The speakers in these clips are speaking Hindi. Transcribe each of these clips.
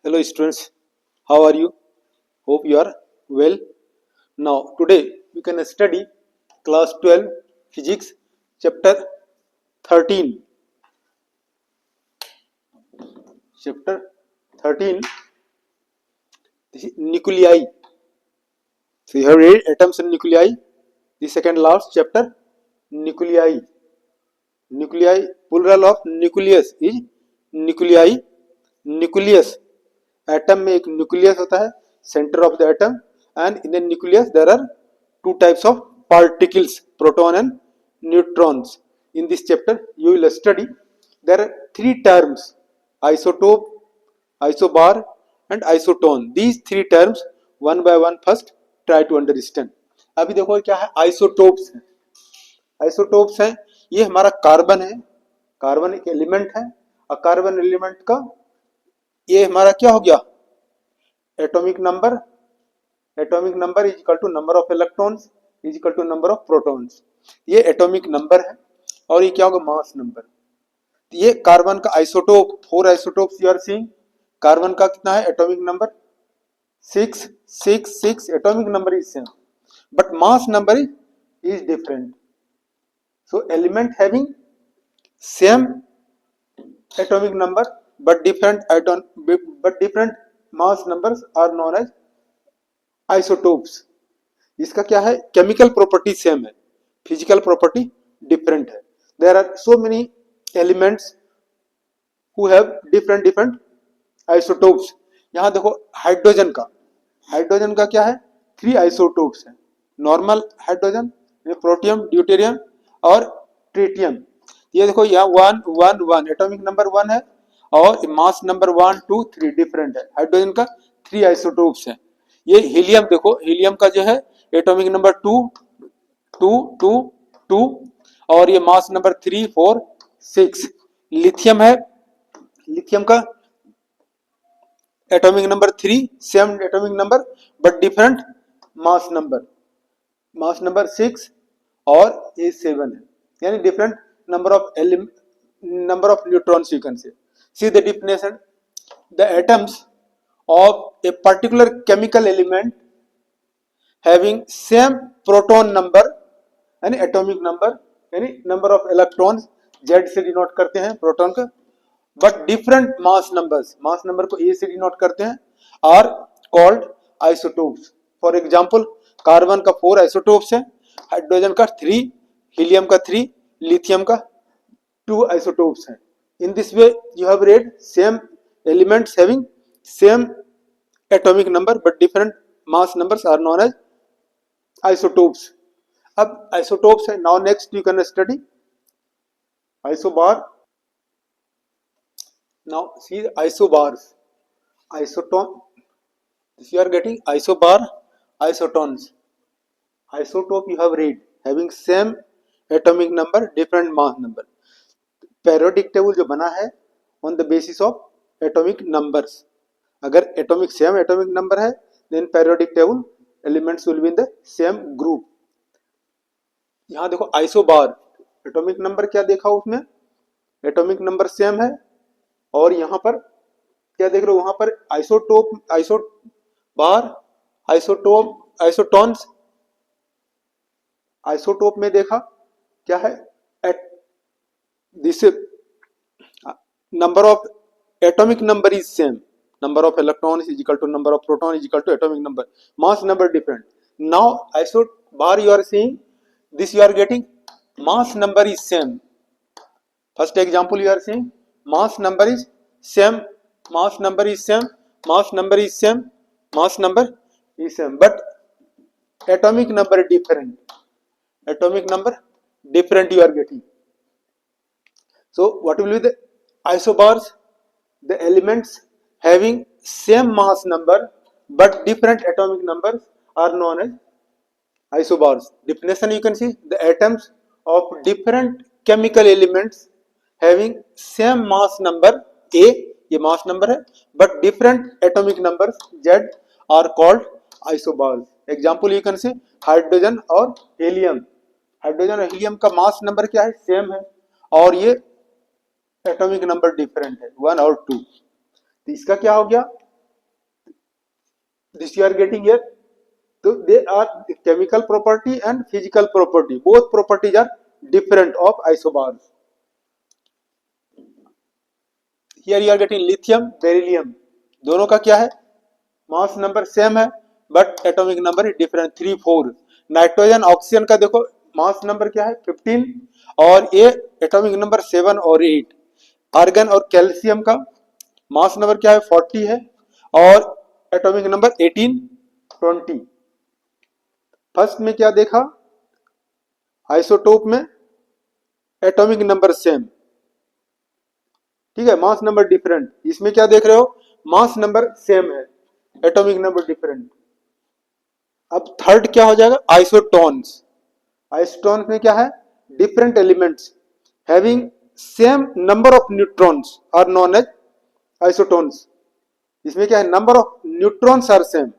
Hello students, how are you? Hope you are well. Now today we can study class 12 physics chapter 13. Chapter 13, this is nuclei. So you have read atoms and nuclei. The second last chapter, nuclei. Nuclei, plural of nucleus is nuclei. Nucleus, atom में एक न्यूक्लियस होता है, centre of the atom, and in the nucleus there are two types of particles, proton and neutrons. In this chapter you will study there are three terms: isotope, isobar and isoton. These three terms one by one first try to understand. अभी देखो क्या है, आइसोटोप्स है. आइसोटोप्स है, ये हमारा कार्बन है, कार्बन एक एलिमेंट है, और कार्बन एलिमेंट का ये हमारा क्या हो गया, atomic number. Atomic number is equal to number of electrons is equal to number of protons. ये एटॉमिक नंबर है. और ये क्या होगा, मास नंबर. ये कार्बन का isotope, 4 isotopes you are seeing. Carbon का कितना है atomic number, 6 6 6. Atomic number is same but mass number is different. So element having same atomic number but different mass numbers are known as isotopes. इसका क्या है, केमिकल प्रॉपर्टी सेम है, फिजिकल प्रॉपर्टी डिफरेंट है. There are so many elements who have different isotopes. यहाँ देखो हाइड्रोजन का क्या है, 3 आइसोटोप्स है. नॉर्मल हाइड्रोजन, प्रोटियम, ड्यूटेरियम और ट्रिटियम. ये देखो यहाँ 1 1 1 एटॉमिक नंबर 1 है और मास नंबर 1 2 3 डिफरेंट है. हाइड्रोजन का 3 आइसोटोप्स है. ये हीलियम देखो, हीलियम का जो है एटॉमिक नंबर 2 2 2 2 और ये मास नंबर 3 4 6. लिथियम है, लिथियम का atomic number 3, same atomic number but different mass number 6 और ये 7 है, यानी different number of neutrons you can say. See the definition: the atoms of a particular chemical element having same proton number and atomic number, यानी number of electrons Z से डिनोट करते हैं प्रोटॉन का, but different mass number को A से डिनोट करते हैं, are called isotopes. For example, carbon का 4 आइसोटोप्स है, हाइड्रोजन का 3, हीलियम का 3, लिथियम का 2 isotopes हैं. In this way you have read same elements having same atomic number but different mass numbers are known as isotopes. अब isotopes है. Now next you can study isobar. Now see isobars, isoton. This you are getting isobar, isotons. Isotope you have read having same atomic number different mass number. Periodic table जो बना है on the basis of atomic numbers. अगर एटॉमिक सेम एटॉमिक नंबर है then periodic table elements will be in the same group. यहाँ देखो आइसोबार, एटॉमिक नंबर क्या देखा उसमें, एटॉमिक नंबर सेम है. और यहाँ पर क्या देख रहे हो, वहां पर आइसोबार, आइसोटॉन्स. आइसोटोप में देखा क्या है, this number of atomic number is same, number of electron is equal to number of proton is equal to atomic number, mass number different. Now isobar you are seeing, this you are getting mass number is same. First example you are seeing mass number is same, mass number is same, mass number is same, mass number is same, but atomic number different, atomic number different you are getting. So what will be the isobars? The elements having same mass number but different atomic numbers are known as isobars. Definition you can see: the atoms of different chemical elements having same mass number A, ये mass number है, but different atomic numbers Z are called isobars. Example you can see hydrogen और हीलियम. हाइड्रोजन और हीलियम का मास नंबर क्या है, सेम है, और ये एटॉमिक नंबर डिफरेंट है 1 और 2. तो इसका क्या हो गया, this you are getting here. So they are the chemical property and physical property. Both properties are different of isobars. Here you are getting lithium, beryllium. दोनों का क्या है? मास नंबर सेम है but atomic number different 3, 4. Nitrogen oxygen का देखो मास नंबर क्या है 15 और ये एटॉमिक नंबर 7 और 8. आर्गन और कैल्शियम का मास नंबर क्या है 40 है और एटॉमिक नंबर 18, 20. फर्स्ट में क्या देखा? आइसोटोप में एटॉमिक नंबर सेम, ठीक है, मास नंबर डिफरेंट. इसमें क्या देख रहे हो? मास नंबर सेम है, एटॉमिक नंबर डिफरेंट. अब थर्ड क्या हो जाएगा? आइसोटोन्स. आइसोटोन्स में क्या है? Different elements having same number of neutrons are known as isotones. इसमें क्या है? Number of neutrons are same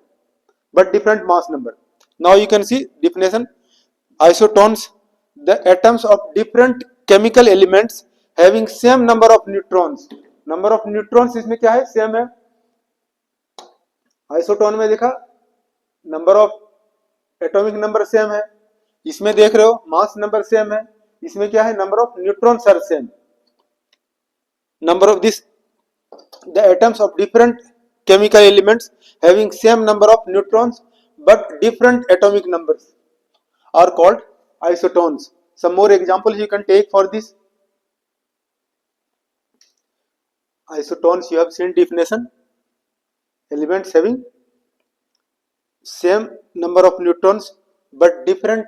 but different mass number. Now you can see definition. Isotones, the atoms of different chemical elements having same number of neutrons. Number of neutrons इसमें क्या है? सेम है. आइसोटोन में देखा number of atomic number same है. इसमें देख रहे हो मास नंबर सेम है. इसमें क्या है? Number of neutrons are same. Number of this the atoms of different chemical elements having same number of neutrons but different atomic numbers are called isotones. Some more examples you can take for this. Isotones you have seen definition. Elements having same number of neutrons but different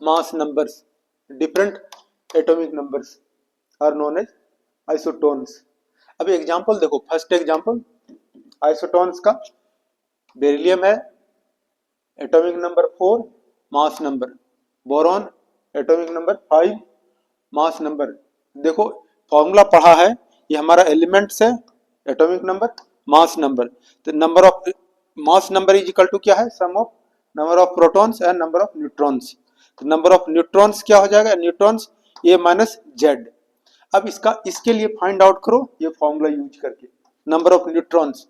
mass numbers, different atomic numbers are known as isotones. अभी एग्जाम्पल देखो. फर्स्ट एग्जाम्पल आइसोटोन्स का बेरिलियम है atomic number 4 mass number. Boron atomic number 5 mass number. देखो फॉर्मूला पढ़ा है, ये हमारा एलिमेंट्स है, एटॉमिक नंबर, मास नंबर. तो number of mass number is equal to क्या है? Sum of number of protons and number of neutrons. तो नंबर ऑफ न्यूट्रॉन्स क्या हो जाएगा? Neutrons A minus Z. अब इसके लिए फाइंड आउट करो ये फॉर्मूला यूज करके. Number of neutrons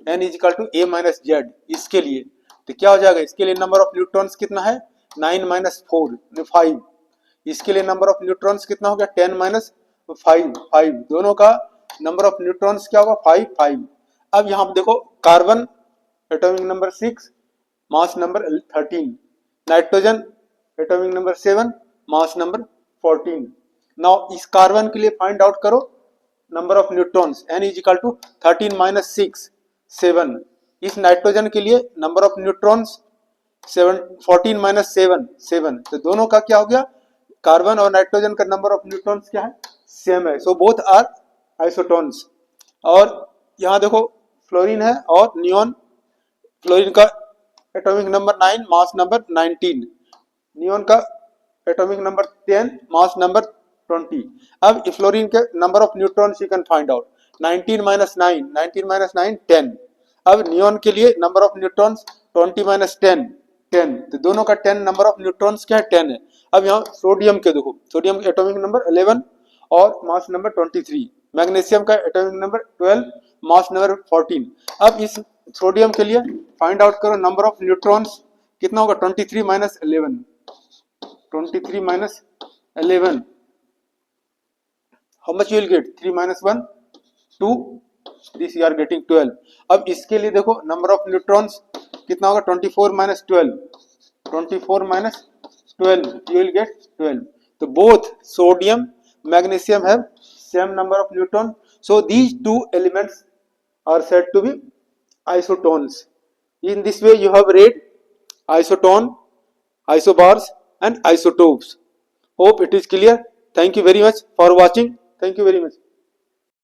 N is equal to A minus Z. इसके लिए तो क्या हो जाएगा? इसके लिए नंबर ऑफ न्यूट्रॉन्स कितना है? 9 माइनस 4 5. इसके लिए नंबर ऑफ न्यूट्रॉन्स कितना हो गया? 10 माइनस 5 5. दोनों का नंबर ऑफ न्यूट्रॉन्स क्या होगा? 5 5. अब यहाँ देखो carbon atomic number 6 mass number 13. Nitrogen atomic number 7 mass number 14. Now इस कार्बन के लिए फाइंड आउट करो number of neutrons. N is equal to 13 minus 6 7. इस नाइट्रोजन के लिए नंबर ऑफ न्यूट्रॉन्स 14 माइनस 7 7. तो दोनों का क्या हो गया? कार्बन और नाइट्रोजन का नंबर ऑफ न्यूट्रॉन्स क्या है? सेम है. So both are isotones. और यहाँ देखो फ्लोरीन है और नियोन. फ्लोरीन का atomic number 9 mass number 19. Neon का एटॉमिक नंबर 10 मास नंबर 20. अब फ्लोरीन के number of neutrons you can find out. 19 minus 9 19 minus 9 10. अब नियोन के लिए नंबर ऑफ न्यूट्रॉन्स 20 माइनस 10 10. तो दोनों का 10 नंबर ऑफ न्यूट्रॉन्स क्या है? 10 है. अब यहाँ सोडियम के देखो, सोडियम एटॉमिक नंबर 11 और मास नंबर 23. मैग्नीशियम का एटॉमिक नंबर 12 मास नंबर 14. अब इस सोडियम के लिए फाइंड आउट करो नंबर ऑफ न्यूट्रॉन्स कितना होगा? 23 minus 11 23 minus 11. How much you will get? 3 minus 1 2. This you are getting 12. अब इसके लिए देखो नंबर ऑफ न्यूट्रॉन्स कितना होगा? 24 minus 12 24 minus 12 you will get 12. तो both sodium magnesium have same number of neutron. So these two elements are said to be isotones. In this way you have read isotone, isobars and isotopes. Hope it is clear. Thank you very much for watching. Thank you very much.